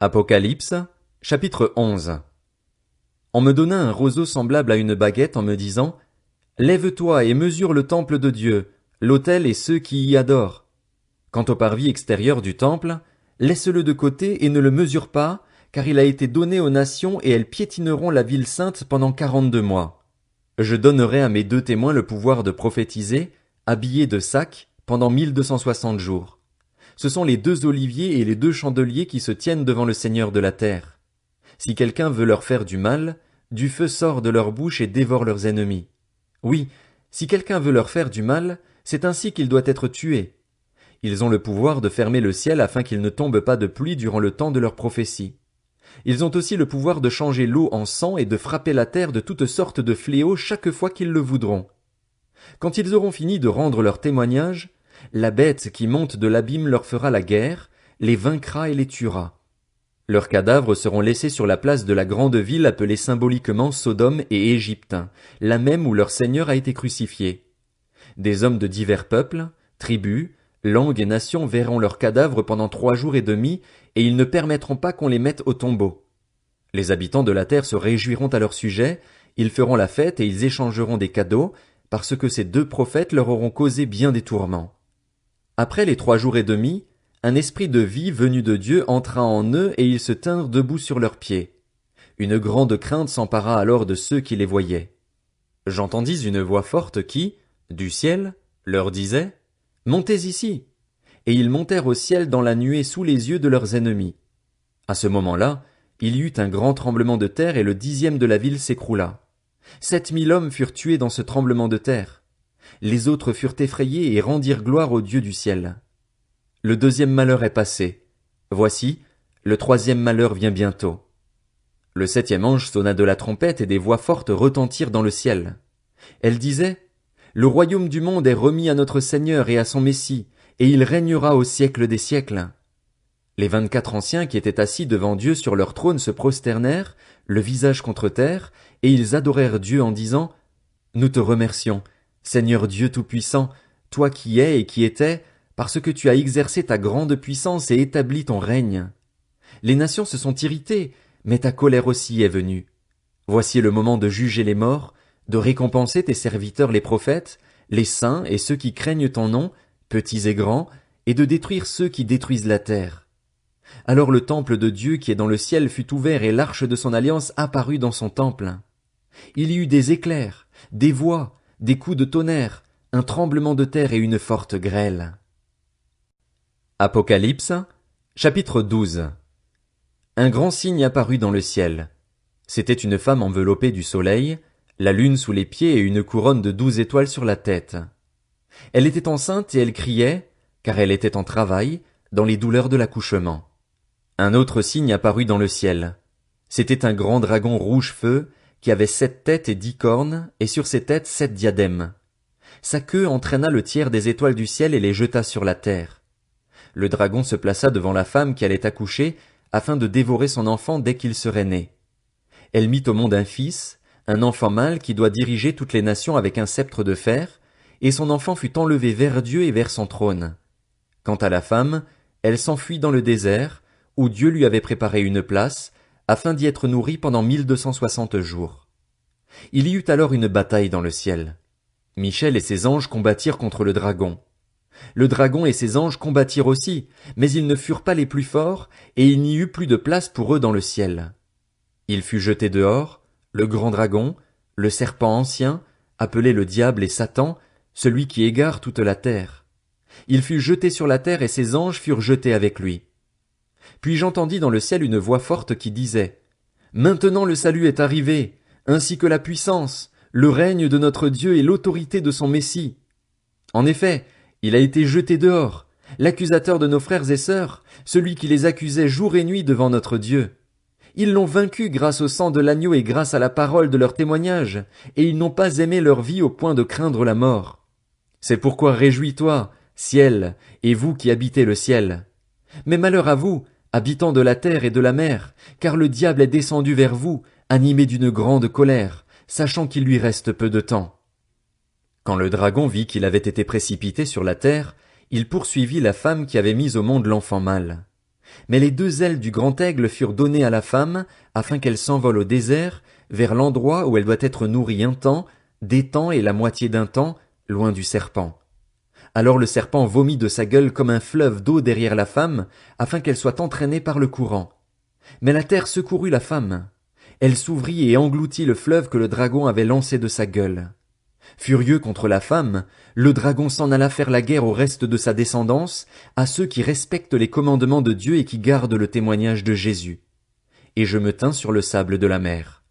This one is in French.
Apocalypse, chapitre 11. On me donna un roseau semblable à une baguette en me disant, Lève-toi et mesure le temple de Dieu, l'autel et ceux qui y adorent. Quant au parvis extérieur du temple, laisse-le de côté et ne le mesure pas, car il a été donné aux nations et elles piétineront la ville sainte pendant 42 mois. Je donnerai à mes 2 témoins le pouvoir de prophétiser, habillés de sacs, pendant 1260 jours. Ce sont les 2 oliviers et les 2 chandeliers qui se tiennent devant le Seigneur de la terre. Si quelqu'un veut leur faire du mal, du feu sort de leur bouche et dévore leurs ennemis. Oui, si quelqu'un veut leur faire du mal, c'est ainsi qu'il doit être tué. Ils ont le pouvoir de fermer le ciel afin qu'il ne tombe pas de pluie durant le temps de leur prophétie. Ils ont aussi le pouvoir de changer l'eau en sang et de frapper la terre de toutes sortes de fléaux chaque fois qu'ils le voudront. Quand ils auront fini de rendre leur témoignage, la bête qui monte de l'abîme leur fera la guerre, les vaincra et les tuera. Leurs cadavres seront laissés sur la place de la grande ville appelée symboliquement Sodome et Égypte, la même où leur Seigneur a été crucifié. Des hommes de divers peuples, tribus, langues et nations verront leurs cadavres pendant 3 jours et demi, et ils ne permettront pas qu'on les mette au tombeau. Les habitants de la terre se réjouiront à leur sujet, ils feront la fête et ils échangeront des cadeaux, parce que ces 2 prophètes leur auront causé bien des tourments. Après les 3 jours et demi, un esprit de vie venu de Dieu entra en eux et ils se tinrent debout sur leurs pieds. Une grande crainte s'empara alors de ceux qui les voyaient. J'entendis une voix forte qui, du ciel, leur disait, « Montez ici !» Et ils montèrent au ciel dans la nuée sous les yeux de leurs ennemis. À ce moment-là, il y eut un grand tremblement de terre et le 10e de la ville s'écroula. 7000 hommes furent tués dans ce tremblement de terre. Les autres furent effrayés et rendirent gloire au Dieu du ciel. Le 2e malheur est passé. Voici, le 3e malheur vient bientôt. Le 7e ange sonna de la trompette et des voix fortes retentirent dans le ciel. Elles disaient, Le royaume du monde est remis à notre Seigneur et à son Messie, et il régnera au siècle des siècles. Les 24 anciens qui étaient assis devant Dieu sur leur trône se prosternèrent, le visage contre terre, et ils adorèrent Dieu en disant, Nous te remercions, Seigneur Dieu Tout-Puissant, toi qui es et qui étais, parce que tu as exercé ta grande puissance et établi ton règne. Les nations se sont irritées, mais ta colère aussi est venue. Voici le moment de juger les morts, de récompenser tes serviteurs les prophètes, les saints et ceux qui craignent ton nom, petits et grands, et de détruire ceux qui détruisent la terre. Alors le temple de Dieu qui est dans le ciel fut ouvert et l'arche de son alliance apparut dans son temple. Il y eut des éclairs, des voix, des coups de tonnerre, un tremblement de terre et une forte grêle. Apocalypse, chapitre 12. Un grand signe apparut dans le ciel. C'était une femme enveloppée du soleil, la lune sous les pieds et une couronne de 12 étoiles sur la tête. Elle était enceinte et elle criait, car elle était en travail, dans les douleurs de l'accouchement. Un autre signe apparut dans le ciel. C'était un grand dragon rouge feu, qui avait 7 têtes et 10 cornes, et sur ses têtes 7 diadèmes. Sa queue entraîna le tiers des étoiles du ciel et les jeta sur la terre. Le dragon se plaça devant la femme qui allait accoucher, afin de dévorer son enfant dès qu'il serait né. Elle mit au monde un fils, un enfant mâle qui doit diriger toutes les nations avec un sceptre de fer, et son enfant fut enlevé vers Dieu et vers son trône. Quant à la femme, elle s'enfuit dans le désert, où Dieu lui avait préparé une place, afin d'y être nourrie pendant 1260 jours. Il y eut alors une bataille dans le ciel. Michel et ses anges combattirent contre le dragon. Le dragon et ses anges combattirent aussi, mais ils ne furent pas les plus forts, et il n'y eut plus de place pour eux dans le ciel. Il fut jeté dehors, le grand dragon, le serpent ancien, appelé le diable et Satan, celui qui égare toute la terre. Il fut jeté sur la terre et ses anges furent jetés avec lui. Puis j'entendis dans le ciel une voix forte qui disait, « Maintenant le salut est arrivé, ainsi que la puissance, le règne de notre Dieu et l'autorité de son Messie. En effet, il a été jeté dehors, l'accusateur de nos frères et sœurs, celui qui les accusait jour et nuit devant notre Dieu. Ils l'ont vaincu grâce au sang de l'agneau et grâce à la parole de leur témoignage, et ils n'ont pas aimé leur vie au point de craindre la mort. C'est pourquoi réjouis-toi, ciel, et vous qui habitez le ciel. Mais malheur à vous, habitants de la terre et de la mer, car le diable est descendu vers vous, animé d'une grande colère, sachant qu'il lui reste peu de temps. » Quand le dragon vit qu'il avait été précipité sur la terre, il poursuivit la femme qui avait mis au monde l'enfant mâle. Mais les 2 ailes du grand aigle furent données à la femme, afin qu'elle s'envole au désert, vers l'endroit où elle doit être nourrie un temps, des temps et la moitié d'un temps, loin du serpent. Alors le serpent vomit de sa gueule comme un fleuve d'eau derrière la femme, afin qu'elle soit entraînée par le courant. Mais la terre secourut la femme. Elle s'ouvrit et engloutit le fleuve que le dragon avait lancé de sa gueule. Furieux contre la femme, le dragon s'en alla faire la guerre au reste de sa descendance, à ceux qui respectent les commandements de Dieu et qui gardent le témoignage de Jésus. Et je me tins sur le sable de la mer.